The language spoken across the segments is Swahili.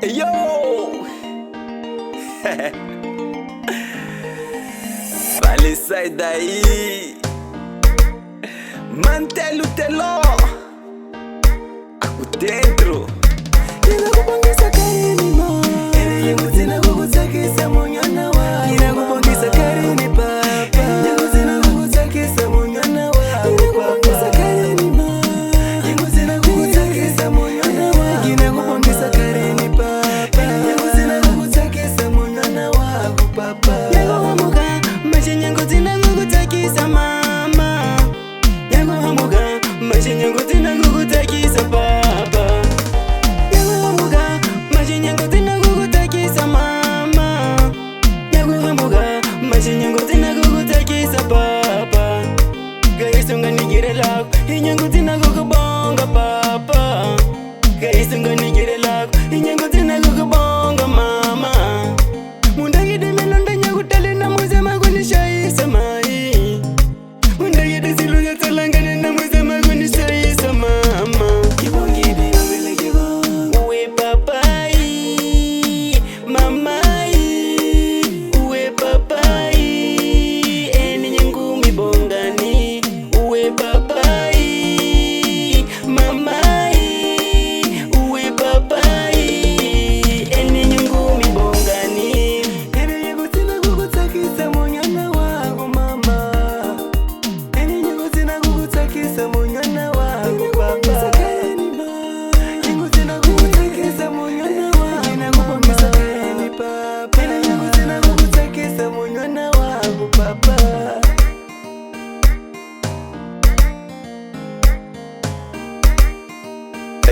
Yo! Vale, sai daí. Mantém o teló aqui dentro. Ninakupongeza Karini ma, heri yangu tena kukutakisa monyana wa. Ninakupongeza Karini papa, yangu tena kukutakisa monyana wa. Ninakupongeza Karini ma, yangu tena kukutakisa monyana wa. Ninakupongeza Karini papa, yangu tena kukutakisa monyana wa papa. Yangu hamuka, maisha yangu tena kukutakisa mama. Yangu hamuka, maisha yangu tena kukutakisa papa. Inyango tina kukutakisa papa, gaisunga nigire lako. Inyango tina kukubonga papa, gaisunga nigire lako. Inyango tina kukubonga mama. Mundagide melonda nyakutale na muzema kunishaisa mai. Mundagide siluga talangane na muzema kunishaisa mama. Kibongide yobele kibonga uwe papai, mama.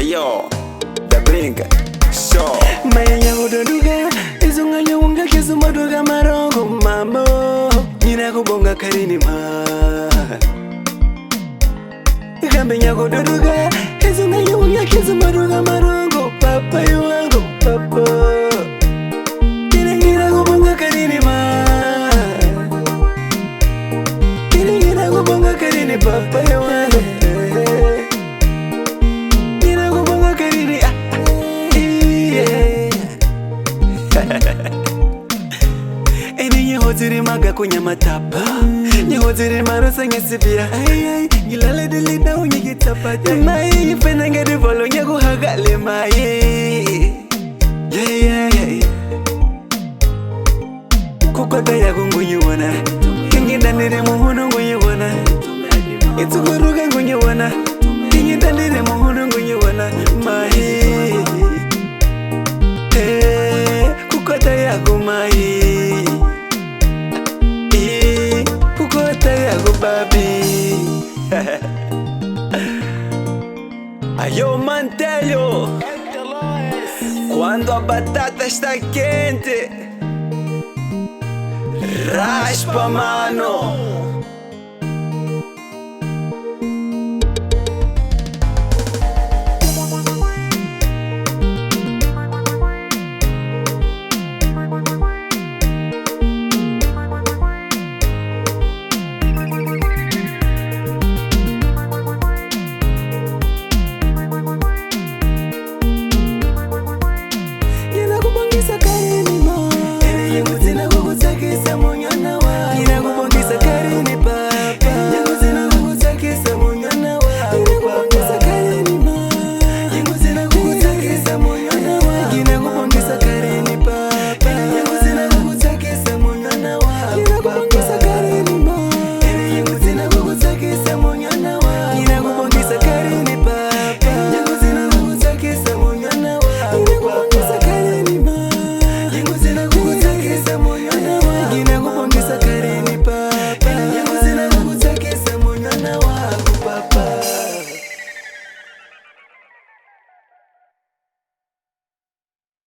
Yo, the brinca, show. Maya nyagododuga, izunga nyunga kizumaduga marongo mamo. Ninakubonga Karini ma. Ikambe nyagododuga, izunga nyunga kizumaduga marongo papa yuango papa. Ninakubonga Karini ma. Ninakubonga Karini papa yuango. Eni nyehotiri maga kunya matapa, nyehotiri marosa ngesibia. Gilale dilida unye kitapati mai, yifena ngedi volo nyegu hagale mai. Kukwata ya kungunyi wana, kinginda nire muhunu ngunyi wana. Itukuruga ngunyi wana, kinginda nire muhunu ngunyi wana mai. Kukwata ya kumai, kukwata ya kubabi. Ayo mantelho, quando a batata está quente, raspa mano.